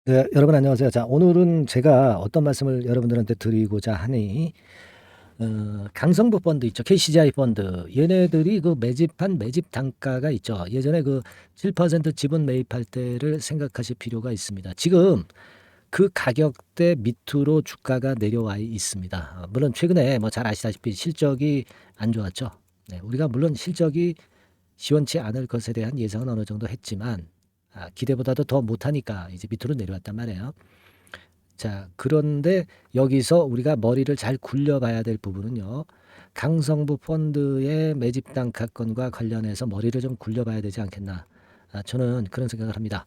네, 여러분 안녕하세요. 자, 오늘은 제가 어떤 말씀을 여러분들한테 드리고자 하니, 강성부 펀드 있죠. KCGI 펀드. 얘네들이 그 매집한 매집 단가가 있죠. 예전에 그 7% 지분 매입할 때를 생각하실 필요가 있습니다. 지금 그 가격대 밑으로 주가가 내려와 있습니다. 물론 최근에 뭐 잘 아시다시피 실적이 안 좋았죠. 네, 우리가 물론 실적이 시원치 않을 것에 대한 예상은 어느 정도 했지만, 기대보다도 더 못하니까 이제 밑으로 내려왔단 말이에요. 자, 그런데 여기서 우리가 머리를 잘 굴려봐야 될 부분은요. 강성부 펀드의 매집 단가권과 관련해서 머리를 좀 굴려봐야 되지 않겠나. 저는 그런 생각을 합니다.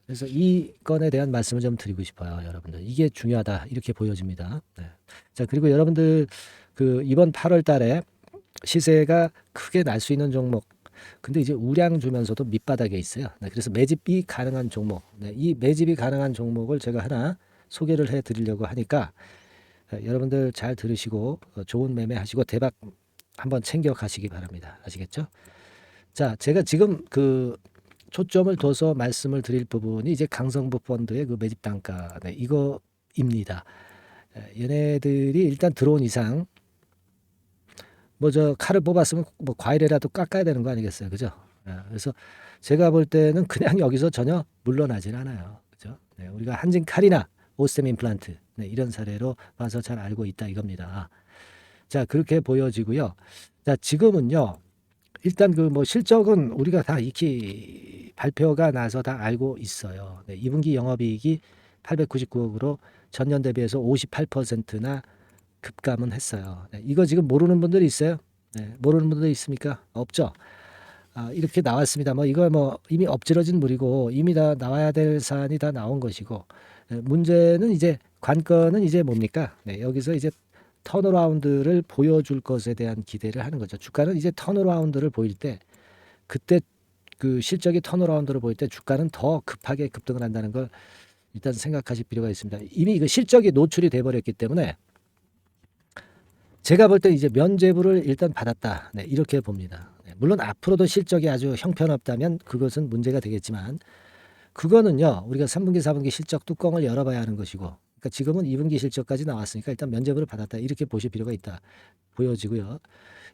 그래서 이 건에 대한 말씀을 좀 드리고 싶어요, 여러분들. 이게 중요하다. 이렇게 보여집니다. 네. 자, 그리고 여러분들 그 이번 8월 달에 시세가 크게 날 수 있는 종목. 근데 이제 우량 주면서도 밑바닥에 있어요. 네, 그래서 매집이 가능한 종목. 네, 이 매집이 가능한 종목을 제가 하나 소개를 해 드리려고 하니까 여러분들 잘 들으시고 좋은 매매 하시고 대박 한번 챙겨 가시기 바랍니다. 아시겠죠? 자, 제가 지금 그 초점을 둬서 말씀을 드릴 부분이 이제 강성부 펀드의 그 매집 단가, 네, 이거입니다. 얘네들이 일단 들어온 이상 뭐 저 칼을 뽑았으면 뭐 과일이라도 깎아야 되는 거 아니겠어요, 그죠? 그래서 제가 볼 때는 그냥 여기서 전혀 물러나질 않아요, 그죠? 네, 우리가 한진 칼이나 오스템 임플란트, 네, 이런 사례로 봐서 잘 알고 있다 이겁니다. 자, 그렇게 보여지고요. 자, 지금은요. 일단 그 뭐 실적은 우리가 다 익히 발표가 나서 다 알고 있어요. 네, 2분기 영업이익이 899억으로 전년 대비해서 58%나 급감은 했어요. 네, 이거 지금 모르는 분들이 있어요? 네, 모르는 분들 있습니까? 없죠. 이렇게 나왔습니다. 뭐 이거 뭐 이미 엎질러진 물이고 이미 다 나와야 될 사안이 다 나온 것이고, 문제는 이제 관건은 이제 뭡니까? 네, 여기서 이제 턴어라운드를 보여줄 것에 대한 기대를 하는 거죠. 주가는 이제 턴어라운드를 보일 때, 그때 그 실적이 턴어라운드를 보일 때 주가는 더 급하게 급등을 한다는 걸 일단 생각하실 필요가 있습니다. 이미 그 실적이 노출이 돼 버렸기 때문에 제가 볼 때 이제 면죄부를 일단 받았다. 네, 이렇게 봅니다. 네, 물론 앞으로도 실적이 아주 형편없다면 그것은 문제가 되겠지만, 그거는요, 우리가 3분기, 4분기 실적 뚜껑을 열어봐야 하는 것이고, 그러니까 지금은 2분기 실적까지 나왔으니까 일단 면죄부를 받았다. 이렇게 보실 필요가 있다. 보여지고요.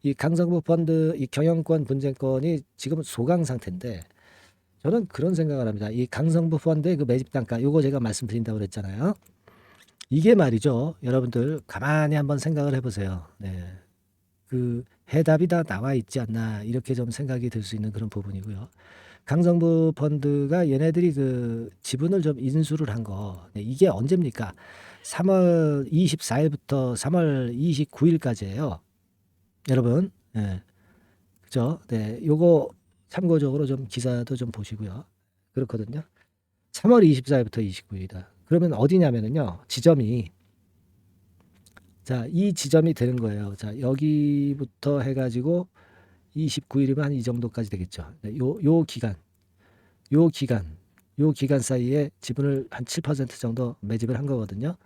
이 강성부 펀드, 이 경영권 분쟁권이 지금은 소강 상태인데, 저는 그런 생각을 합니다. 이 강성부 펀드의 그 매집 단가, 요거 제가 말씀드린다고 그랬잖아요. 이게 말이죠. 여러분들 가만히 한번 생각을 해보세요. 네. 그 해답이 다 나와 있지 않나 이렇게 좀 생각이 들 수 있는 그런 부분이고요. 강성부 펀드가 얘네들이 그 지분을 좀 인수를 한 거, 네, 이게 언제입니까? 3월 24일부터 3월 29일까지예요. 여러분, 네, 그죠? 네, 요거 참고적으로 좀 기사도 좀 보시고요. 그렇거든요. 3월 24일부터 29일이다. 그러면 어디냐면은요, 지점이, 자, 이 지점이 되는 거예요. 자, 여기부터 해가지고 29일이면 한 이 정도까지 되겠죠. 네, 요 기간, 요 기간, 요 기간 사이에 지분을 한 7% 정도 매집을 한 거거든요.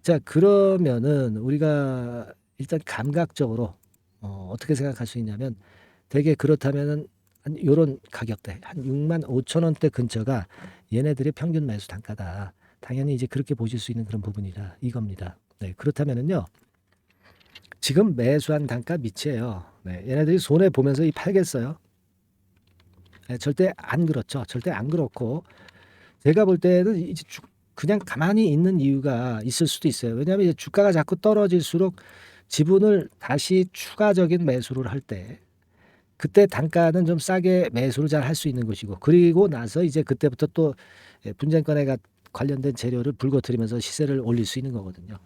자, 그러면은 우리가 일단 감각적으로 어떻게 생각할 수 있냐면, 되게 그렇다면은 한 요런 가격대, 한 6만 5천 원대 근처가 얘네들의 평균 매수 단가다. 당연히 이제 그렇게 보실 수 있는 그런 부분이다 이겁니다. 네, 그렇다면은요. 지금 매수한 단가 밑이에요. 네, 얘네들이 손해 보면서 이 팔겠어요? 네, 절대 안 그렇죠. 절대 안 그렇고, 제가 볼 때는 이제 그냥 가만히 있는 이유가 있을 수도 있어요. 왜냐하면 이제 주가가 자꾸 떨어질수록 지분을 다시 추가적인 매수를 할 때, 그때 단가는 좀 싸게 매수를 잘 할 수 있는 것이고, 그리고 나서 이제 그때부터 또 분쟁권에 관련된 재료를 불거트리면서 시세를 올릴 수 있는 거거든요.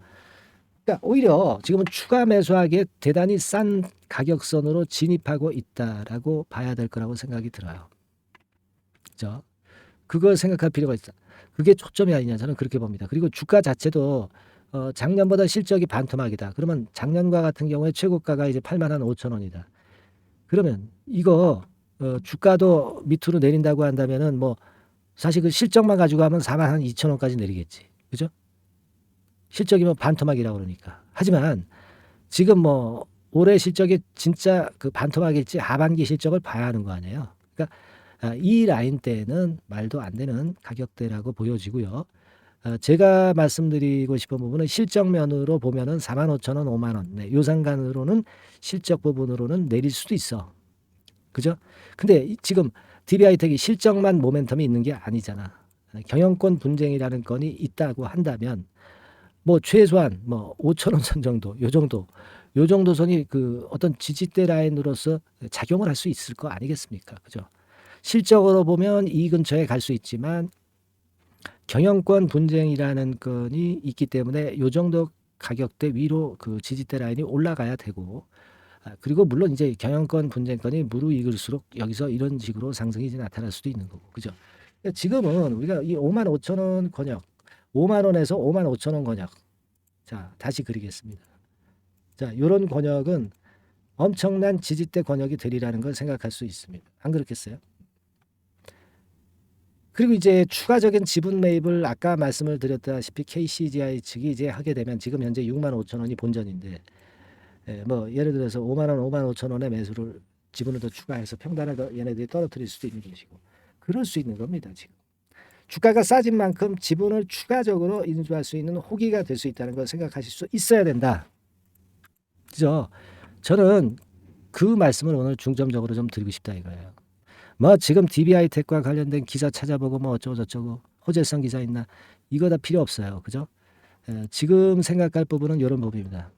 그러니까 오히려 지금은 추가 매수하기에 대단히 싼 가격선으로 진입하고 있다라고 봐야 될 거라고 생각이 들어요. 그죠? 그걸 생각할 필요가 있다. 그게 초점이 아니냐, 저는 그렇게 봅니다. 그리고 주가 자체도 작년보다 실적이 반토막이다. 그러면 작년과 같은 경우에 최고가가 이제 8만 한 5천 원이다. 그러면 이거 주가도 밑으로 내린다고 한다면은 뭐 사실 그 실적만 가지고 하면 4만 한 2천 원까지 내리겠지. 그죠? 실적이 뭐 반토막이라고 그러니까. 하지만 지금 뭐 올해 실적이 진짜 그 반토막일지 하반기 실적을 봐야 하는 거 아니에요. 그러니까 이 라인대는 말도 안 되는 가격대라고 보여지고요. 제가 말씀드리고 싶은 부분은 실적면으로 보면은 45,000원, 50,000원, 네, 요 상간으로는 실적 부분으로는 내릴 수도 있어. 그죠? 근데 지금 DB하이텍이 실적만 모멘텀이 있는 게 아니잖아. 경영권 분쟁이라는 건이 있다고 한다면 뭐 최소한 뭐 5,000원 선 정도, 요 정도 선이 그 어떤 지지대 라인으로서 작용을 할 수 있을 거 아니겠습니까? 그죠? 실적으로 보면 이 근처에 갈 수 있지만 경영권 분쟁이라는 건이 있기 때문에 요 정도 가격대 위로 그 지지대 라인이 올라가야 되고, 그리고 물론 이제 경영권 분쟁권이 무르익을수록 여기서 이런 식으로 상승이 이제 나타날 수도 있는 거고, 그죠? 지금은 우리가 이 55,000원 권역, 5만 원에서 55,000원 권역, 자 다시 그리겠습니다. 자, 요런 권역은 엄청난 지지대 권역이 되리라는 걸 생각할 수 있습니다. 안 그렇겠어요? 그리고 이제 추가적인 지분 매입을 아까 말씀을 드렸다시피 KCGI 측이 이제 하게 되면 지금 현재 65,000원이 본전인데, 뭐 예를 들어서 5만 원, 5만 5천 원의 매수를 지분을 더 추가해서 평단을 더 얘네들이 떨어뜨릴 수도 있는 것이고, 그럴 수 있는 겁니다. 지금 주가가 싸진 만큼 지분을 추가적으로 인수할 수 있는 호기가 될 수 있다는 걸 생각하실 수 있어야 된다. 그죠? 저는 그 말씀을 오늘 중점적으로 좀 드리고 싶다 이거예요. 뭐 지금 DB하이텍과 관련된 기사 찾아보고 뭐 어쩌고 저쩌고 호재성 기사 있나, 이거 다 필요 없어요. 그죠? 지금 생각할 부분은 이런 부분입니다.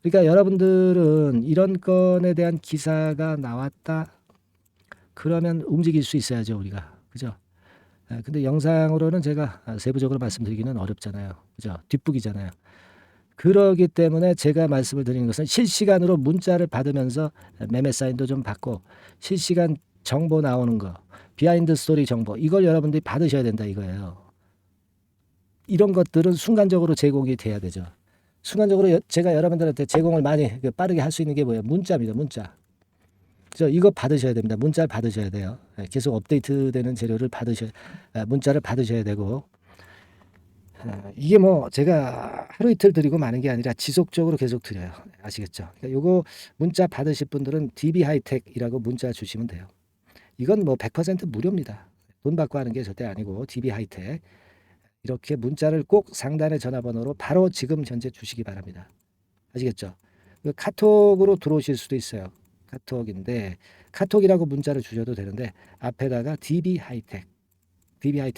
그러니까 여러분들은 이런 건에 대한 기사가 나왔다 그러면 움직일 수 있어야죠, 우리가. 그죠? 근데 영상으로는 제가 세부적으로 말씀드리기는 어렵잖아요. 그죠? 뒷북이잖아요. 그러기 때문에 제가 말씀을 드리는 것은 실시간으로 문자를 받으면서 매매 사인도 좀 받고, 실시간 정보 나오는 거, 비하인드 스토리 정보, 이걸 여러분들이 받으셔야 된다 이거예요. 이런 것들은 순간적으로 제공이 돼야 되죠. 순간적으로 제가 여러분들한테 제공을 많이 빠르게 할 수 있는 게 뭐예요? 문자입니다. 문자. 그죠? 이거 받으셔야 됩니다. 문자를 받으셔야 돼요. 계속 업데이트되는 재료를 문자를 받으셔야 되고, 이게 뭐 제가 하루 이틀 드리고 마는 게 아니라 지속적으로 계속 드려요. 아시겠죠? 그러니까 요거 문자 받으실 분들은 DB하이텍이라고 문자 주시면 돼요. 이건 뭐 100% 무료입니다. 돈 받고 하는 게 절대 아니고, DB하이텍 이렇게 문자를 꼭 상단의 전화번호로 바로 지금 현재 주시기 바랍니다. 아시겠죠? 카톡으로 들어오실 수도 있어요. 카톡인데 카톡이라고 문자를 주셔도 되는데 앞에다가 DB하이텍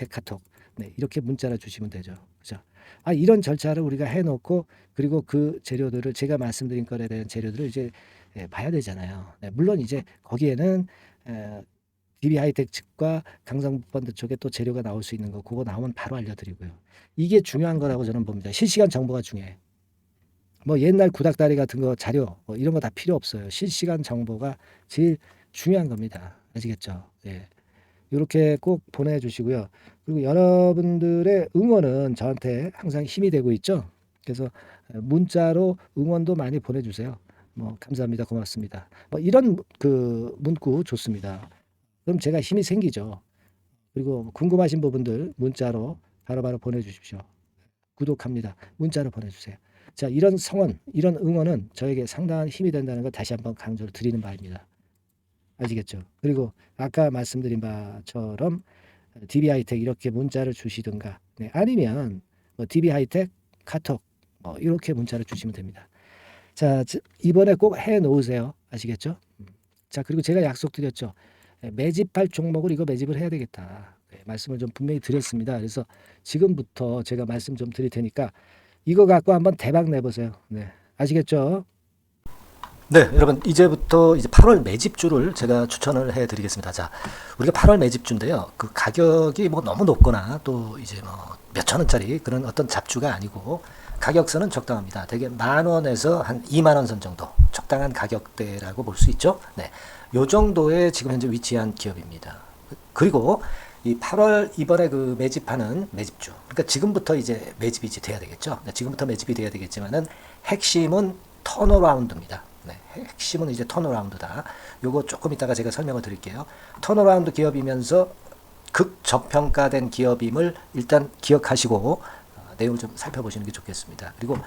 카톡, 네, 이렇게 문자를 주시면 되죠. 그죠? 이런 절차를 우리가 해놓고, 그리고 그 재료들을 제가 말씀드린 것에 대한 재료들을 이제 봐야 되잖아요. 네, 물론 이제 거기에는 DB하이텍 측과 강성펀드 쪽에 또 재료가 나올 수 있는 거, 그거 나오면 바로 알려드리고요. 이게 중요한 거라고 저는 봅니다. 실시간 정보가 중요해. 뭐 옛날 구닥다리 같은 거 자료 뭐 이런 거 다 필요 없어요. 실시간 정보가 제일 중요한 겁니다. 아시겠죠? 예. 이렇게 꼭 보내주시고요. 그리고 여러분들의 응원은 저한테 항상 힘이 되고 있죠. 그래서 문자로 응원도 많이 보내주세요. 뭐 감사합니다, 고맙습니다. 뭐 이런 그 문구 좋습니다. 그럼 제가 힘이 생기죠. 그리고 궁금하신 부분들 문자로 바로바로 보내주십시오. 구독합니다. 문자로 보내주세요. 자, 이런 성원, 이런 응원은 저에게 상당한 힘이 된다는 걸 다시 한번 강조를 드리는 바입니다. 아시겠죠? 그리고 아까 말씀드린 바처럼 DB하이텍 이렇게 문자를 주시든가, 네, 아니면 뭐 DB하이텍 카톡 뭐 이렇게 문자를 주시면 됩니다. 자, 이번에 꼭 해 놓으세요. 아시겠죠? 자, 그리고 제가 약속드렸죠. 매집할 종목을 이거 매집을 해야 되겠다. 네, 말씀을 좀 분명히 드렸습니다. 그래서 지금부터 제가 말씀 좀 드릴 테니까 이거 갖고 한번 대박 내보세요. 네, 아시겠죠? 네, 여러분 이제부터 이제 8월 매집주를 제가 추천을 해드리겠습니다. 자, 우리가 8월 매집주인데요. 그 가격이 뭐 너무 높거나 또 이제 뭐 몇천 원짜리 그런 어떤 잡주가 아니고, 가격선은 적당합니다. 대개 10,000원에서 한 20,000원 선 정도 적당한 가격대라고 볼 수 있죠. 네, 요 정도에 지금 현재 위치한 기업입니다. 그리고 이 8월 이번에 그 매집하는 매집주, 그러니까 지금부터 이제 매집이 이제 돼야 되겠죠. 네, 지금부터 매집이 돼야 되겠지만은 핵심은 턴어라운드입니다. 네, 핵심은 이제 턴어라운드다. 요거 조금 이따가 제가 설명을 드릴게요. 턴어라운드 기업이면서 극저평가된 기업임을 일단 기억하시고 내용을 좀 살펴보시는 게 좋겠습니다. 그리고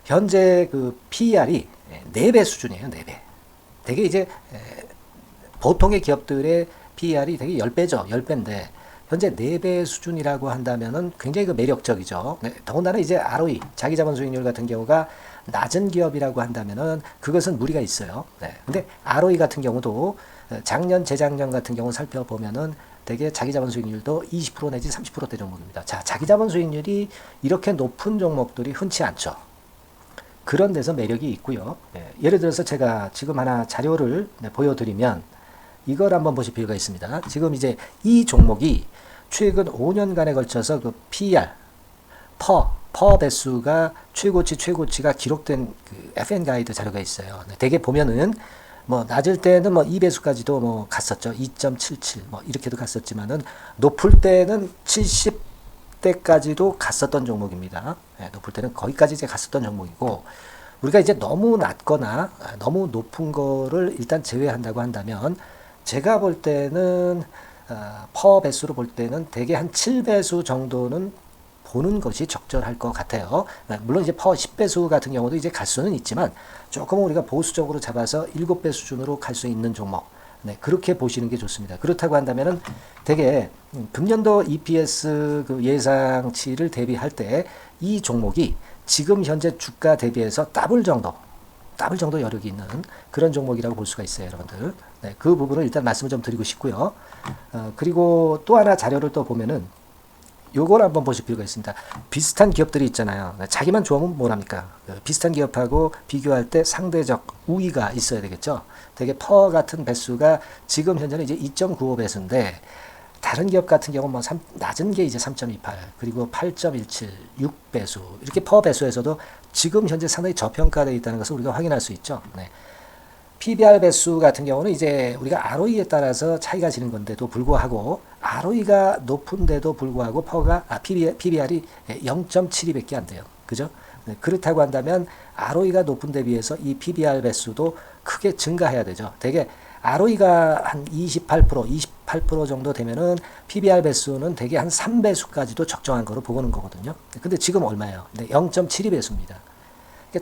현재 그 PER이 4배 수준이에요. 4배. 되게 이제 보통의 기업들의 PER이 되게 10배죠. 10배인데 현재 4배 수준이라고 한다면은 굉장히 그 매력적이죠. 네, 더군다나 이제 ROE, 자기자본 수익률 같은 경우가 낮은 기업이라고 한다면은 그것은 무리가 있어요. 네. 근데 ROE 같은 경우도 작년, 재작년 같은 경우 살펴보면은 되게 자기자본 수익률도 20% 내지 30%대 정도입니다. 자, 자기자본 수익률이 이렇게 높은 종목들이 흔치 않죠. 그런 데서 매력이 있고요. 네. 예를 들어서 제가 지금 하나 자료를 보여드리면 이걸 한번 보실 필요가 있습니다. 지금 이제 이 종목이 최근 5년간에 걸쳐서 그 PER, 퍼 배수가 최고치가 기록된 그 FN 가이드 자료가 있어요. 대개 보면은 뭐 낮을 때는 뭐 2배수까지도 뭐 갔었죠. 2.77 뭐 이렇게도 갔었지만은 높을 때는 70대까지도 갔었던 종목입니다. 네, 높을 때는 거기까지 이제 갔었던 종목이고 우리가 이제 너무 낮거나 너무 높은 거를 일단 제외한다고 한다면 제가 볼 때는 퍼 배수로 볼 때는 대개 한 7배수 정도는 보는 것이 적절할 것 같아요. 물론 이제 퍼 10배수 같은 경우도 이제 갈 수는 있지만 조금 우리가 보수적으로 잡아서 7배 수준으로 갈 수 있는 종목. 네, 그렇게 보시는 게 좋습니다. 그렇다고 한다면은 되게 금년도 EPS 그 예상치를 대비할 때 이 종목이 지금 현재 주가 대비해서 더블 정도 여력이 있는 그런 종목이라고 볼 수가 있어요, 여러분들. 네, 그 부분을 일단 말씀을 좀 드리고 싶고요. 그리고 또 하나 자료를 또 보면은 요걸 한번 보실 필요가 있습니다. 비슷한 기업들이 있잖아요. 자기만 좋으면 뭐랍니까? 비슷한 기업하고 비교할 때 상대적 우위가 있어야 되겠죠. 되게 퍼 같은 배수가 지금 현재는 이제 2.95배수인데 다른 기업 같은 경우는 뭐 낮은 게 이제 3.28 그리고 8.17 6배수 이렇게 퍼 배수에서도 지금 현재 상당히 저평가되어 있다는 것을 우리가 확인할 수 있죠. 네. PBR 배수 같은 경우는 이제 우리가 ROE에 따라서 차이가 지는 건데도 불구하고 ROE가 높은데도 불구하고 PBR이 0.72밖에 안 돼요. 그죠? 네, 그렇다고 한다면 ROE가 높은 데 비해서 이 PBR 배수도 크게 증가해야 되죠. 되게 ROE가 한 28% 정도 되면은 PBR 배수는 되게 한 3배수까지도 적정한 거로 보고는 거거든요. 근데 지금 얼마예요? 네, 0.72배수입니다.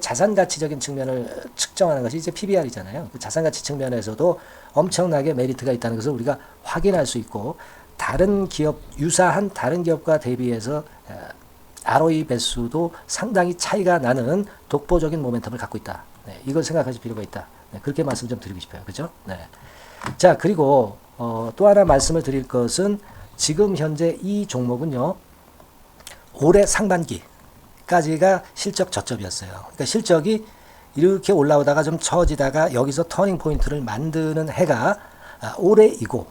자산 가치적인 측면을 측정하는 것이 이제 PBR이잖아요. 자산 가치 측면에서도 엄청나게 메리트가 있다는 것을 우리가 확인할 수 있고 다른 기업 유사한 다른 기업과 대비해서 ROE 배수도 상당히 차이가 나는 독보적인 모멘텀을 갖고 있다. 네, 이걸 생각하실 필요가 있다. 네, 그렇게 말씀 좀 드리고 싶어요. 그죠? 네. 자, 그리고 또 하나 말씀을 드릴 것은 지금 현재 이 종목은요. 올해 상반기 까지가 실적 저점이었어요. 그러니까 실적이 이렇게 올라오다가 좀 처지다가 여기서 터닝 포인트를 만드는 해가 올해이고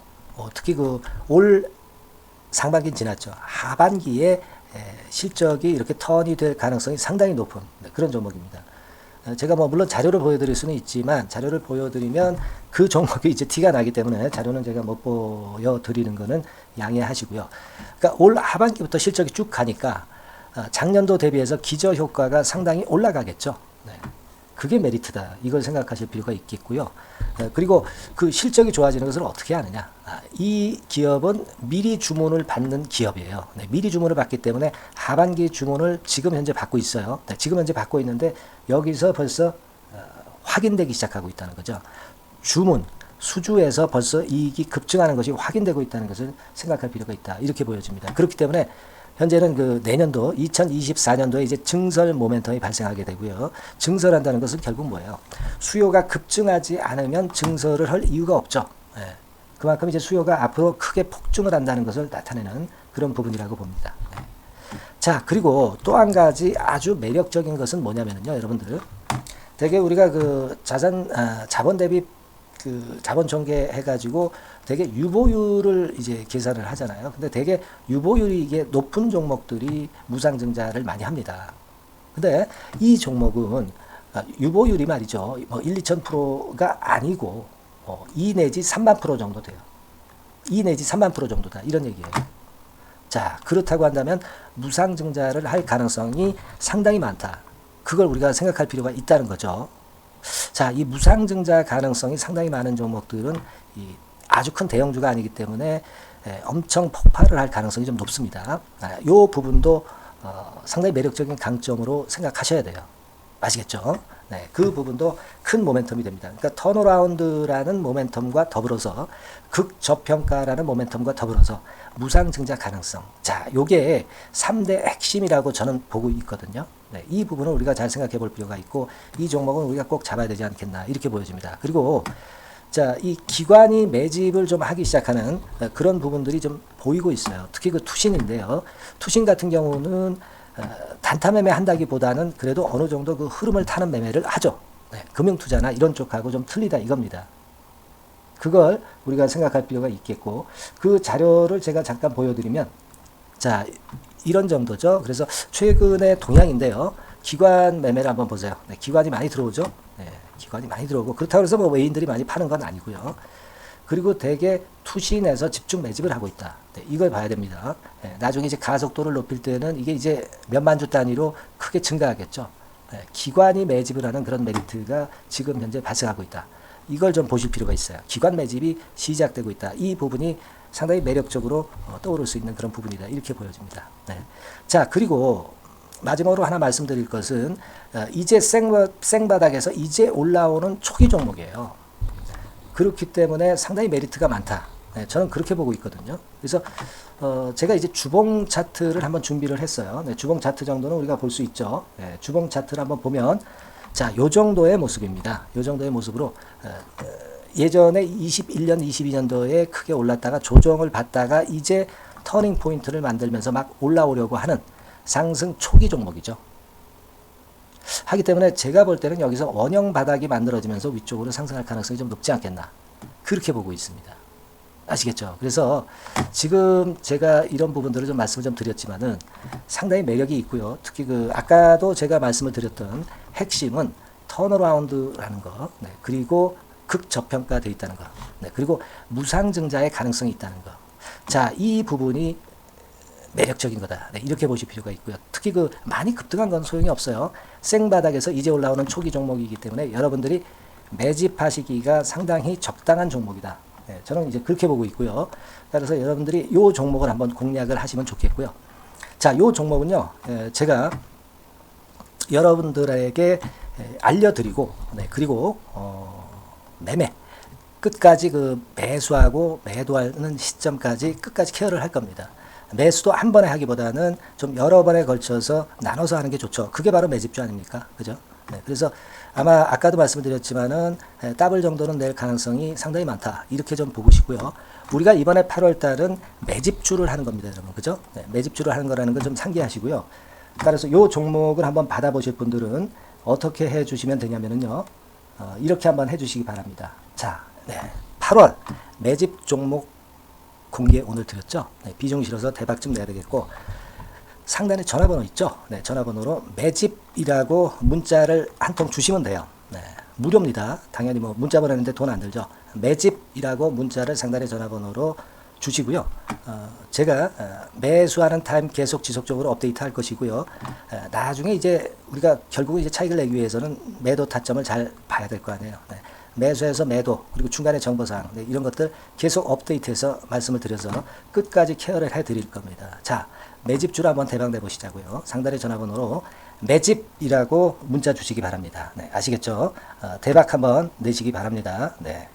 특히 그 올 상반기 지났죠. 하반기에 실적이 이렇게 턴이 될 가능성이 상당히 높은 그런 종목입니다. 제가 뭐 물론 자료를 보여드릴 수는 있지만 자료를 보여드리면 그 종목이 이제 티가 나기 때문에 자료는 제가 못 보여드리는 거는 양해하시고요. 그러니까 올 하반기부터 실적이 쭉 가니까 작년도 대비해서 기저효과가 상당히 올라가겠죠. 네. 그게 메리트다. 이걸 생각하실 필요가 있겠고요. 그리고 그 실적이 좋아지는 것을 어떻게 하느냐. 이 기업은 미리 주문을 받는 기업이에요. 네. 미리 주문을 받기 때문에 하반기 주문을 지금 현재 받고 있어요. 네. 지금 현재 받고 있는데 여기서 벌써 확인되기 시작하고 있다는 거죠. 주문, 수주에서 벌써 이익이 급증하는 것이 확인되고 있다는 것을 생각할 필요가 있다. 이렇게 보여집니다. 그렇기 때문에 현재는 그 내년도 2024년도에 이제 증설 모멘텀이 발생하게 되고요. 증설한다는 것은 결국 뭐예요? 수요가 급증하지 않으면 증설을 할 이유가 없죠. 네. 그만큼 이제 수요가 앞으로 크게 폭증을 한다는 것을 나타내는 그런 부분이라고 봅니다. 네. 자, 그리고 또 한 가지 아주 매력적인 것은 뭐냐면요, 여러분들. 되게 우리가 그 자본 대비 그 자본 전개 해가지고 되게 유보율을 이제 계산을 하잖아요. 근데 되게 유보율이 이게 높은 종목들이 무상증자를 많이 합니다. 근데 이 종목은 유보율이 말이죠. 뭐 1, 2,000%가 아니고 2 내지 3만 프로 정도 돼요. 2 내지 3만 프로 정도다. 이런 얘기예요. 자, 그렇다고 한다면 무상증자를 할 가능성이 상당히 많다. 그걸 우리가 생각할 필요가 있다는 거죠. 자, 이 무상증자 가능성이 상당히 많은 종목들은 아주 큰 대형주가 아니기 때문에 엄청 폭발을 할 가능성이 좀 높습니다. 이 부분도 상당히 매력적인 강점으로 생각하셔야 돼요. 아시겠죠? 네, 그 부분도 큰 모멘텀이 됩니다. 그러니까 턴어라운드라는 모멘텀과 더불어서 극저평가라는 모멘텀과 더불어서 무상증자 가능성. 자, 요게 3대 핵심이라고 저는 보고 있거든요. 네, 이 부분을 우리가 잘 생각해 볼 필요가 있고 이 종목은 우리가 꼭 잡아야 되지 않겠나 이렇게 보여집니다. 그리고 자, 이 기관이 매집을 좀 하기 시작하는 그런 부분들이 좀 보이고 있어요. 특히 그 투신인데요. 투신 같은 경우는 단타 매매 한다기보다는 그래도 어느 정도 그 흐름을 타는 매매를 하죠. 네, 금융투자나 이런 쪽하고 좀 틀리다 이겁니다. 그걸 우리가 생각할 필요가 있겠고 그 자료를 제가 잠깐 보여드리면 자, 이런 정도죠. 그래서 최근의 동향인데요. 기관 매매를 한번 보세요. 네, 기관이 많이 들어오죠. 네, 기관이 많이 들어오고 그렇다고 해서 뭐 외인들이 많이 파는 건 아니고요. 그리고 대개 투신에서 집중 매집을 하고 있다. 네, 이걸 봐야 됩니다. 네, 나중에 이제 가속도를 높일 때는 이게 이제 몇만 주 단위로 크게 증가하겠죠. 네, 기관이 매집을 하는 그런 메리트가 지금 현재 발생하고 있다. 이걸 좀 보실 필요가 있어요. 기관 매집이 시작되고 있다. 이 부분이 상당히 매력적으로 떠오를 수 있는 그런 부분이다. 이렇게 보여집니다. 네. 자, 그리고 마지막으로 하나 말씀드릴 것은 이제 생바닥에서 이제 올라오는 초기 종목이에요. 그렇기 때문에 상당히 메리트가 많다. 네, 저는 그렇게 보고 있거든요. 그래서 제가 이제 주봉 차트를 한번 준비를 했어요. 네, 주봉 차트 정도는 우리가 볼 수 있죠. 네, 주봉 차트를 한번 보면 자, 요 정도의 모습입니다. 요 정도의 모습으로 예전에 21년, 22년도에 크게 올랐다가 조정을 받다가 이제 터닝 포인트를 만들면서 막 올라오려고 하는 상승 초기 종목이죠. 하기 때문에 제가 볼 때는 여기서 원형 바닥이 만들어지면서 위쪽으로 상승할 가능성이 좀 높지 않겠나. 그렇게 보고 있습니다. 아시겠죠? 그래서 지금 제가 이런 부분들을 좀 말씀을 좀 드렸지만은 상당히 매력이 있고요. 특히 그 아까도 제가 말씀을 드렸던 핵심은 턴어라운드라는 거, 네, 그리고 극저평가되어 있다는 거, 네, 그리고 무상증자의 가능성이 있다는 거. 자, 이 부분이 매력적인 거다. 네, 이렇게 보실 필요가 있고요. 특히 그 많이 급등한 건 소용이 없어요. 생바닥에서 이제 올라오는 초기 종목이기 때문에 여러분들이 매집하시기가 상당히 적당한 종목이다. 네, 저는 이제 그렇게 보고 있고요. 따라서 여러분들이 이 종목을 한번 공략을 하시면 좋겠고요. 자, 이 종목은요, 제가 여러분들에게 알려드리고, 네, 그리고 매매 끝까지 그 매수하고 매도하는 시점까지 끝까지 케어를 할 겁니다. 매수도 한 번에 하기보다는 좀 여러 번에 걸쳐서 나눠서 하는 게 좋죠. 그게 바로 매집주 아닙니까? 그죠? 네, 그래서 아마 아까도 말씀드렸지만은 더블 정도는 낼 가능성이 상당히 많다. 이렇게 좀 보시고요. 우리가 이번에 8월 달은 매집주를 하는 겁니다, 여러분. 그죠? 네, 매집주를 하는 거라는 걸 좀 상기하시고요. 따라서 요 종목을 한번 받아보실 분들은 어떻게 해 주시면 되냐면은요. 이렇게 한번 해 주시기 바랍니다. 자, 네, 8월 매집 종목 공개 오늘 드렸죠. 네, 비중 실어서 대박 좀 내야 되겠고 상단에 전화번호 있죠. 네, 전화번호로 매집이라고 문자를 한 통 주시면 돼요. 네, 무료입니다. 당연히 뭐 문자 보내는데 돈 안 들죠. 매집이라고 문자를 상단의 전화번호로 주시고요. 제가 매수하는 타임 계속 지속적으로 업데이트 할 것이고요. 나중에 이제 우리가 결국은 이제 차익을 내기 위해서는 매도 타점을 잘 봐야 될 거 아니에요. 네. 매수해서 매도 그리고 중간에 정보사항 네, 이런 것들 계속 업데이트해서 말씀을 드려서 끝까지 케어를 해드릴 겁니다. 자, 매집주를 한번 대박 내보시자고요. 상단의 전화번호로 매집이라고 문자 주시기 바랍니다. 네, 아시겠죠? 대박 한번 내시기 바랍니다. 네.